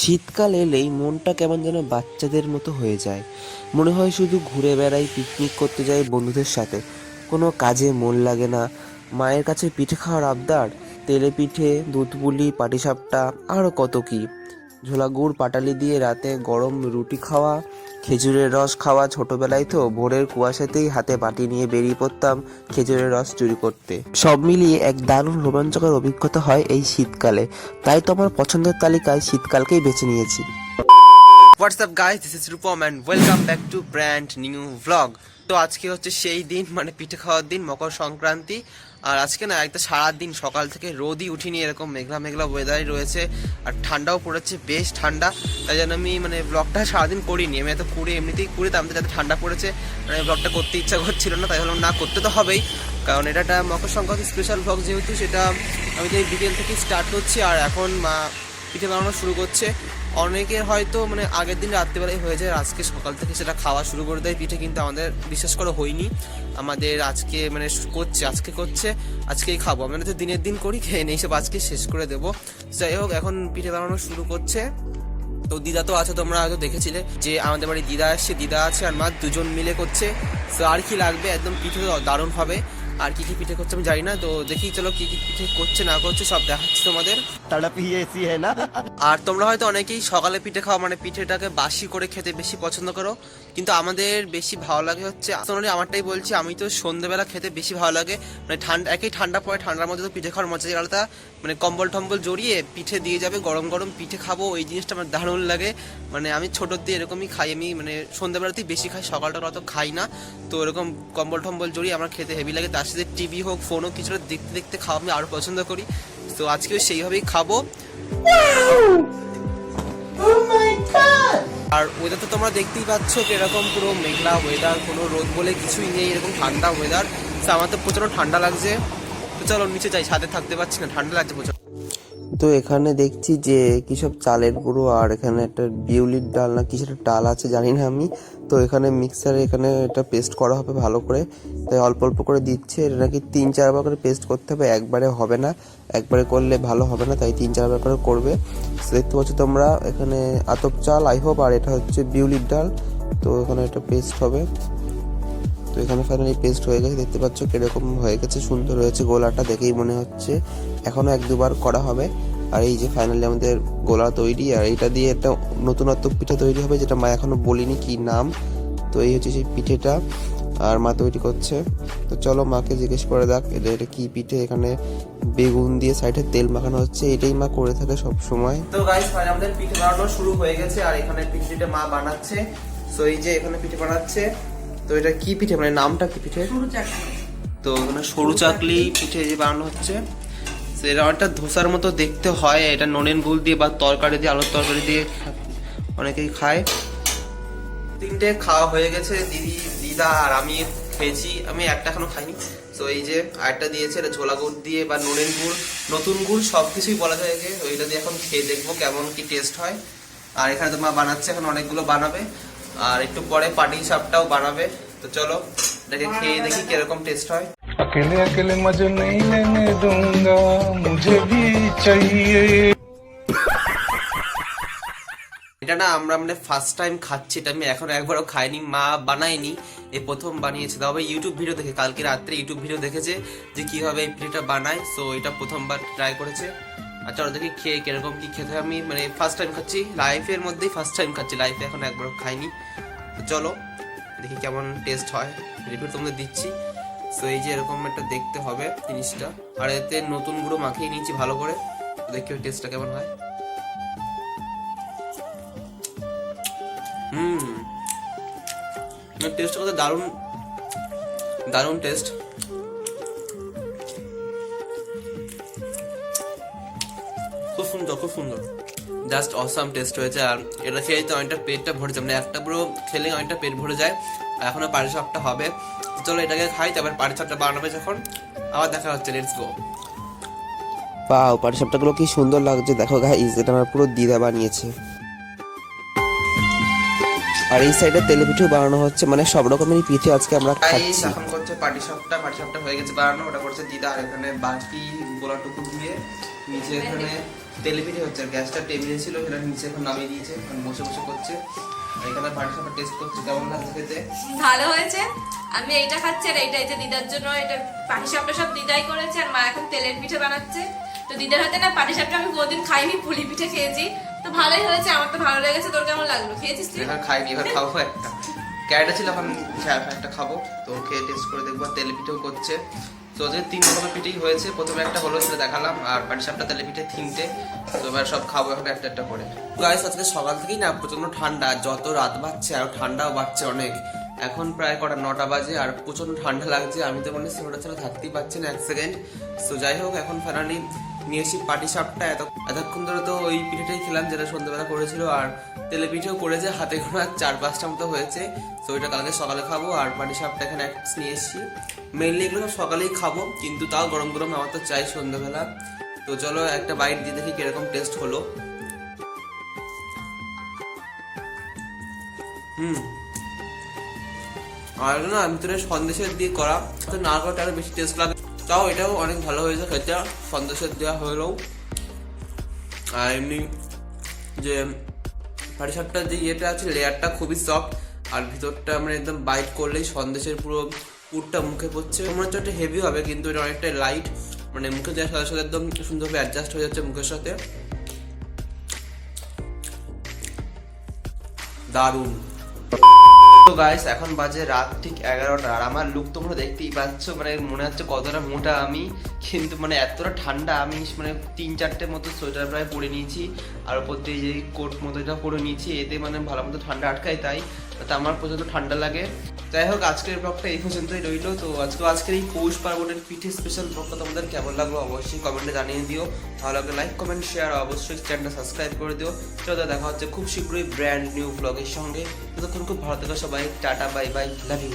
শীতকাল এলেই মনটা কেমন যেন বাচ্চাদের মতো হয়ে যায়। মনে হয় শুধু ঘুরে বেড়াই, পিকনিক করতে যাই বন্ধুদের সাথে, কোনো কাজে মন লাগে না। মায়ের কাছে পিঠে খাওয়ার আবদার, তেলে পিঠে, দুধ পুলি, পাটিসাপটা, আরও কত কী। ঝোলা গুড় পাটালি দিয়ে রাতে গরম রুটি খাওয়া, খেজুরের রস খাওয়া। ছোটবেলায় তো ভোরের কুয়াশাতেই হাতে বাটি নিয়ে বেরিয়ে পড়তাম খেজুরের রস চুরি করতে। সব মিলিয়ে এক দারুণ রোমাঞ্চকর অভিজ্ঞতা হয় এই শীতকালে। তাই তো আমার পছন্দের তালিকায় শীতকালকেই বেছে নিয়েছি। WhatsApp guys, this is Rupam and welcome back to brand new vlog. তো আজকে হচ্ছে সেই দিন, মানে পিঠে খাওয়ার দিন, মকর সংক্রান্তি। আর আজকে না একটা সারাদিন সকাল থেকে রোদই উঠিনি, এরকম মেঘলা মেঘলা ওয়েদারই রয়েছে। আর ঠান্ডাও পড়েছে, বেশ ঠান্ডা। তাই জন্য আমি ব্লগটা সারাদিন করিনি। আমি এত এমনিতেই তার যাতে ঠান্ডা পড়েছে, ব্লগটা করতে ইচ্ছা করছিল না। তাই ভাবলাম না, করতে তো হবেই, কারণ এটা একটা মকর সংক্রান্তি স্পেশাল ভ্লগ যেহেতু, সেটা আমি তো এই বিকেল থেকে স্টার্ট করছি। আর এখন মা পিঠে বানানো শুরু করছে। অনেকের হয়তো আগের দিন রাত্রিবেলায় হয়ে যায়, আজকে সকাল থেকে সেটা খাওয়া শুরু করে দেয় পিঠে, কিন্তু আমাদের বিশ্বাস করে হয়নি। আমাদের আজকে করছে, আজকেই খাবো। আমরা তো দিনের দিন করি, খেয়ে নেই সব আজকে শেষ করে দেবো। যাই হোক, এখন পিঠে বানানো শুরু করছে। তো দিদা তো আছে, তোমরা হয়তো দেখেছিলে যে আমাদের বাড়ি দিদা আসছে, দিদা আছে আর মা দুজন মিলে করছে। তো আর কি লাগবে, একদম পিঠে দারুণ হবে। আর কি কি পিঠে করছে আমি জানি না, তো দেখি চলো কি কি পিঠে করছে না করছে সব দেখাচ্ছি তোমাদের। আর তোমরা হয়তো অনেকেই সকালে পিঠে খাও, পিঠেটাকে বাসি করে খেতে বেশি পছন্দ করো, কিন্তু আমাদের বেশি ভালো লাগে হচ্ছে, আসলে আমারটাই বলছি, আমি তো সন্ধ্যেবেলা খেতে বেশি ভালো লাগে। ঠান্ডা পড়ে, ঠান্ডার মধ্যে তো পিঠে খাওয়ার মজা আলাদা। কম্বল টম্বল জড়িয়ে পিঠে দিয়ে যাবে, গরম গরম পিঠে খাবো, ওই জিনিসটা আমার দারুণ লাগে। আমি ছোটোর দিয়ে এরকমই খাই। আমি সন্ধ্যাবেলাতেই বেশি খাই, সকালটা অত খাই না। তো এরকম কম্বল টম্বল জড়িয়ে আমার খেতে হেভি লাগে। তার সাথে টিভি হোক, ফোন হোক, কিছুটা দেখতে দেখতে খাওয়া আমি আরও পছন্দ করি। তো আজকেও সেইভাবেই খাবো। আর ওয়েদার তো তোমরা দেখতেই পাচ্ছ এরকম পুরো মেঘলা ওয়েদার, কোনো রোদ বলে কিছুই নেই, এরকম ঠান্ডা ওয়েদার। তো আমার তো প্রচন্ড ঠান্ডা লাগছে। তো চলো নিচে যাই, ছাদে থাকতে পারছি না, ঠান্ডা লাগছে প্রচন্ড। তো এখানে দেখছি যে কি সব চালের গুঁড়ো, আর এখানে একটা বিউলির ডাল না কি সেটা ডাল আছে জানি না আমি। তো এখানে মিক্সারে এখানে এটা পেস্ট করা হবে ভালো করে, তাই অল্প অল্প করে দিচ্ছে। এটা নাকি 3-4 বার করে পেস্ট করতে হবে, একবারে হবে না, একবারে করলে ভালো হবে না, তাই 3-4 বার করে করবে। দেখতে পাচ্ছ তোমরা এখানে আতপ চাল আই হোপ, আর এটা হচ্ছে বিউলির ডাল। তো এখানে এটা পেস্ট হবে। তো এখানে ফাইনালি পেস্ট হয়ে গেছে, দেখতে পাচ্ছ কিরকম হয়ে গেছে, সুন্দর হয়েছে গোলাটা, দেখেই মনে হচ্ছে। এখনো 1-2 বার করা হবে। আর এই যে ফাইনালি আমাদের গোলা তৈরি, আর এটা দিয়ে একটা নতুনত্ব পিঠে তৈরি হবে, যেটা মা এখনো বলিনি কি নাম। তো এই হচ্ছে সেই পিঠেটা, আর মা তৈরি করছে। তো চলো মাকে জিজ্ঞেস করে দেখ এটা কি পিঠে। এখানে বেগুন দিয়ে সাইডে তেল মাখানো হচ্ছে, এটাই মা করে থাকে সব সময়। তো গাইস ফাইনালি আমাদের পিঠে বানানো শুরু হয়ে গেছে, আর এখানে পিঠেটা মা বানাচ্ছে। সো এই যে এখানে পিঠে বানাচ্ছে। তো এটা কি পিঠে, নামটা কি পিঠে? তো এখানে সরু চাকলি পিঠে যে বানানো হচ্ছে। এটা একটা ধোসার মতো দেখতে হয়, এটা নলেন গুল দিয়ে বা তরকারি দিয়ে, আলুর তরকারি দিয়ে অনেকেই খায়। 3টে খাওয়া হয়ে গেছে, দিদা আর আমি খেয়েছি, আমি একটা এখনো খাইনি। তো এই যে আরেকটা দিয়েছে, এটা ঝোলা গুড় দিয়ে বা নলেন গুড়, নতুন গুড় সব কিছুই বলা যায়। তো এইটা দিয়ে এখন খেয়ে দেখবো কেমন কি টেস্ট হয়। আর এখানে তো মা বানাচ্ছে, এখন অনেকগুলো বানাবে, আর একটু পরে পাটি সাপটাও বানাবে। তো চলো এটাকে খেয়ে দেখি কিরকম টেস্ট হয়। अकेले अकेले मजे नहीं लेने दूंगा, मुझे भी चाहिए। এটা না আমরা ফার্স্ট টাইম খাচ্ছি, এটা আমি এখনো একবারও খাইনি, মা বানায়নি, এই প্রথম বানিয়েছে। তবে ইউটিউব ভিডিও দেখে, কালকে রাত্রে ইউটিউব ভিডিও দেখেছে যে কিভাবে এই পিঠেটা বানায়। সো এটা প্রথমবার ট্রাই করেছে। আর চলো দেখি খেয়ে কিরকম কি খেতে হয়। আমি ফার্স্ট টাইম খাচ্ছি, লাইফের মধ্যেই ফার্স্ট টাইম খাচ্ছি, লাইফে এখন একবারও খাইনি। তো চলো দেখি কেমন টেস্ট হয়, রিভিউ তোমাদের দিচ্ছি। সো এই যে এরকম একটা দেখতে হবে জিনিসটা, আর এতে নতুন গুঁড়ো মাখিয়ে নিয়েছি ভালো করে। দেখি টেস্টটা কেমন হয়। টেস্টটা কত দারুণ, দারুণ টেস্ট। খুব সুন্দর, খুব সুন্দর, জাস্ট অসাম টেস্ট হয়েছে। আর এটা খেয়ে তো অনেকটা পেটটা ভরে যায়, একটা পুরো খেলে অনেকটা পেট ভরে যায়। আর এখনো পাটিসাপটা হবে। চলো এটাকে খাই, তারপর পাটিসাপটা বানাবে যখন আবার দেখা হচ্ছে। Let's go. পাও পাটিসাপটাগুলো কি সুন্দর লাগছে দেখো গাইস, এটা আমার পুরো দিদা বানিয়েছে। আর এই সাইডে তেলে পিঠেও বানানো হচ্ছে, সব রকমেরই পিঠে আজকে আমরা খাচ্ছি। এখন করছে পাটিসাপটা হয়ে গেছে বানানো, ওটা করছে দিদা। আর এখানে বাকি গোলাটুকু দিয়ে নিচে এখানে তেলে পিঠে হচ্ছে, আর গ্যাসটা টেবিলে ছিল সেটা নিচে এখন নামিয়ে দিয়েছে, এখন বসে বসে করছে। আর এখানে পাটিসাপটা টেস্ট করছে, কেমন লাগছে খেতে? ভালো হয়েছে। আমি এইটা খাচ্ছি আর এইটা এই যে দিদার জন্য এটা পাটিসাপটা সব দিদাই করেছে, আর মা এখন তেলের পিঠে বানাচ্ছে। তো দিদার হাতে না পাটিসাপটা আমি কোনোদিন খাইনি, পুলি পিঠে খেয়েছি, তো ভালোই হয়েছে, আমার তো ভালো লেগেছে। তোর কেমন লাগলো? খেয়েছিস তুই? এবার খাইনি, এবার খাবো একটা। ক্যারেটটা ছিল, এখন একটা খাবো, তো খেয়ে টেস্ট করে দেখবো। তেলে পিঠেও করছে, তো ওদের 3 রকমের পিঠেই হয়েছে। প্রথমে একটা হলো, সেটা দেখালাম, আর পাটিসাপটা তেলে পিঠে 3টে। তো এবার সব খাবো এখন একটা একটা করে। গাইস আজকে সকাল থেকেই না প্রচন্ড ঠান্ডা, যত রাত বাড়ছে আর ঠান্ডাও বাড়ছে অনেক। এখন প্রায় কটা 9টা বাজে, আর প্রচন্ড ঠান্ডা লাগছে। আমি তো মানে সোয়েটার ছাড়া থাকতেই পারছি না 1 সেকেন্ড। তো যাই হোক, এখন ফাইনালি নিয়েছি পাটিসাপটা। এতক্ষণ ধরে তো ওই পিঠেটাই খেলাম যেটা সন্ধ্যাবেলা করেছিল, আর তেলে পিঠেও করেছে, হাতে গোনা 4-5টা মতো হয়েছে। তো ওইটা কালকে সকালে খাবো। আর পাটিসাপটা এখানে নিয়ে এসেছি, মেনলি এগুলো সব সকালেই খাবো, কিন্তু তাও গরম গরম আমার তো চাই সন্ধ্যাবেলা। তো চলো একটা বাইট দিয়ে দেখি কিরকম টেস্ট হলো। আর না ভিতরে সন্দেশের দিয়ে করা, তো নারকেলটা আরো বেশি টেস্ট লাগে। তাও এটাও অনেক ভালো হয়েছে খেতে, সন্দেশের দেওয়া হলেও। আর এমনি যে পাটিসাপটার যে ইয়েটা আছে, লেয়ারটা খুবই সফট, আর ভিতরটা মানে একদম বাইট করলেই সন্দেশের পুরো পুরটা মুখে পড়ছে। মনে হচ্ছে একটা হেভি হবে, কিন্তু এটা অনেকটাই লাইট, মানে মুখে দেওয়ার সাথে সাথে একদম সুন্দরভাবে অ্যাডজাস্ট হয়ে যাচ্ছে মুখের সাথে। দারুণ। তো গাইস এখন বাজে রাত ঠিক 11টা, আর আমার লুক তোমরা দেখতেই পাচ্ছ, মানে মনে হচ্ছে কতটা মোটা আমি, কিন্তু মানে এতটা ঠান্ডা। আমি মানে 3-4টে মতো সোয়েটার প্রায় পরে নিয়েছি, আর ওপর দিয়ে যে কোট মতো এটা পরে নিয়েছি, এতে মানে ভালো মতো ঠান্ডা আটকায়, তাই আমার প্রচন্ড ঠান্ডা লাগে। যাই হোক, আজকের ব্লগটা এই পর্যন্তই রইলো। তো আজকের এই পৌষ পার্বণের পিঠে স্পেশাল ব্লগটা তোমাদের কেমন লাগলো অবশ্যই কমেন্টে জানিয়ে দিও। ভালো লাগলে লাইক কমেন্ট শেয়ার, অবশ্যই চ্যানেলটা সাবস্ক্রাইব করে দিও। চলো দেখা হচ্ছে খুব শীঘ্রই ব্র্যান্ড নিউ ব্লগের সঙ্গে। ততক্ষণ খুব ভালো থেকো সবাই, tata bye bye, love you.